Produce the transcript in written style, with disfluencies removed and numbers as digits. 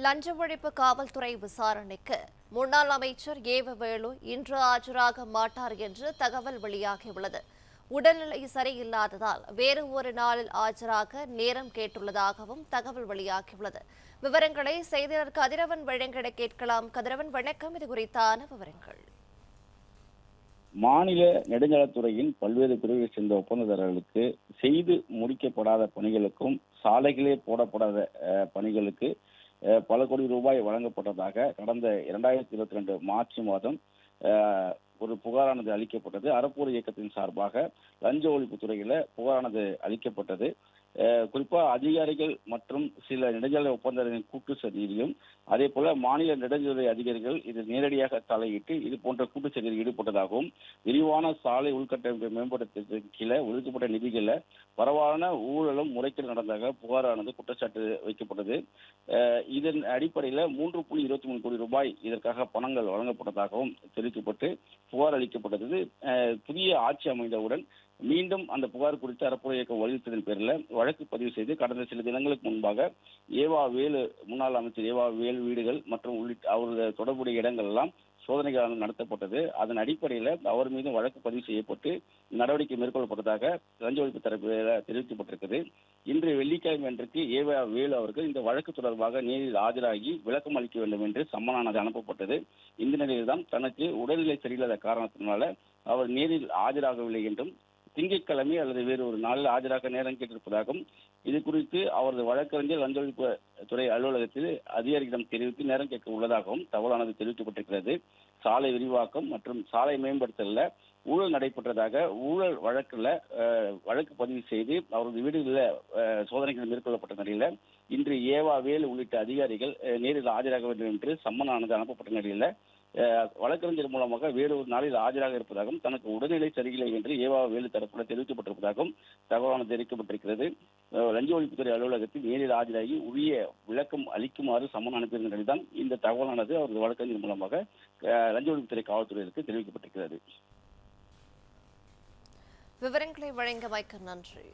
லஞ்ச ஒழிப்பு காவல்துறை விசாரணைக்கு முன்னாள் அமைச்சர் வேலு இன்று ஆஜராக மாட்டார் என்று தகவல் வெளியாகியுள்ளது. உடல்நிலை சரியில்லாததால் வேறு ஒரு நாளில் ஆஜராக நேரம் கேட்டுள்ளதாகவும் தகவல் வெளியாகியுள்ளது. விவரங்களை செய்தியாளர் கதிரவன் வழங்கிட கேட்கலாம். கதிரவன், வணக்கம். இது குறித்தான விவரங்கள். மாநில நெடுஞ்சாலைத்துறையின் பல்வேறு பிரிவை சேர்ந்த ஒப்பந்ததாரர்களுக்கு செய்து முடிக்கப்படாத பணிகளுக்கும் சாலைகளே போடப்படாத பணிகளுக்கு பல கோடி ரூபாய் வழங்கப்பட்டதாக கடந்த 2022 மார்ச் மாதம் ஒரு புகாரானது அளிக்கப்பட்டது. அறப்போர் இயக்கத்தின் சார்பாக லஞ்ச ஒழிப்பு துறையில புகாரானது அளிக்கப்பட்டது. குறிப்பா அதிகாரிகள் மற்றும் சில நெடுஞ்சாலை ஒப்பந்தங்களின் கூட்டு சதியிலும் அதே போல மாநில நெடுஞ்சாலை அதிகாரிகள் இது நேரடியாக தலையிட்டு இது போன்ற கூட்டு சதியில் ஈடுபட்டதாகவும் விரிவான சாலை உள்கட்டமைப்பை மேம்படுத்துவதற்கு கீழே ஒதுக்கப்பட்ட நிதிகளை பரவலான ஊழலும் முறைகேடு நடந்ததாக புகாரானது குற்றச்சாட்டு வைக்கப்பட்டது. இதன் அடிப்படையில் 3.23 கோடி ரூபாய் இதற்காக பணங்கள் வழங்கப்பட்டதாகவும் தெரிவிக்கப்பட்டு புகார் அளிக்கப்பட்டது. புதிய ஆட்சி அமைந்தவுடன் மீண்டும் அந்த புகார் குறித்து அறப்போர் இயக்கம் வலியுறுத்ததன் பேரில் வழக்கு பதிவு செய்து கடந்த சில தினங்களுக்கு முன்பாக வேலு முன்னாள் அமைச்சர் வேலு வீடுகள் மற்றும் உள்ளிட்ட அவருடைய தொடர்புடைய இடங்கள் எல்லாம் சோதனைகள் நடத்தப்பட்டது. அதன் அடிப்படையில் அவர் மீது வழக்கு பதிவு செய்யப்பட்டு நடவடிக்கை மேற்கொள்ளப்பட்டதாக லஞ்ச ஒழிப்பு தரப்பில் தெரிவிக்கப்பட்டிருக்கிறது. இன்று வெள்ளிக்கிழமை அன்றைக்கு வேலு அவர்கள் இந்த வழக்கு தொடர்பாக நேரில் ஆஜராகி விளக்கம் அளிக்க வேண்டும் என்று சம்மனானது அனுப்பப்பட்டது. இந்த நிலையில்தான் தனக்கு உடல்நிலை சரியில்லாத காரணத்தினால அவர் நேரில் ஆஜராகவில்லை என்றும் திங்கட்கிழமை அல்லது வேறு ஒரு நாளில் ஆஜராக நேரம் கேட்டிருப்பதாகவும் இது குறித்து அவரது வழக்கறிஞர் லஞ்ச ஒழிப்பு துறை அலுவலகத்தில் அதிகாரிகளிடம் தெரிவித்து நேரம் கேட்க உள்ளதாகவும் தகவலானது தெரிவிக்கப்பட்டிருக்கிறது. சாலை விரிவாக்கம் மற்றும் சாலை மேம்படுத்தல ஊழல் நடைபெற்றதாக ஊழல் வழக்கு பதிவு செய்து அவரது வீடுகளில் சோதனைகள் மேற்கொள்ளப்பட்ட நிலையில இன்று வேலு உள்ளிட்ட அதிகாரிகள் நேரில் ஆஜராக வேண்டும் என்று சம்மனானது அனுப்பப்பட்ட நிலையில வழக்கறிஞர் மூலமாக வேறு ஒரு நாளில் ஆஜராக இருப்பதாகவும் தனக்கு உடல்நிலை சரியில்லை என்று வேலு தரப்பில் தெரிவிக்கப்பட்டிருப்பதாகவும் தகவலானது தெரிவிக்கப்பட்டிருக்கிறது. லஞ்ச ஒழிப்புத்துறை அலுவலகத்தில் நேரில் ஆஜராகி உரிய விளக்கம் அளிக்குமாறு சம்மன் அனுப்பியிருந்த நிலைதான் இந்த தகவலானது அவரது வழக்கறிஞர் மூலமாக லஞ்ச ஒழிப்புத்துறை காவல்துறையினருக்கு தெரிவிக்கப்பட்டிருக்கிறது. விவரங்களை வழங்க நன்றி.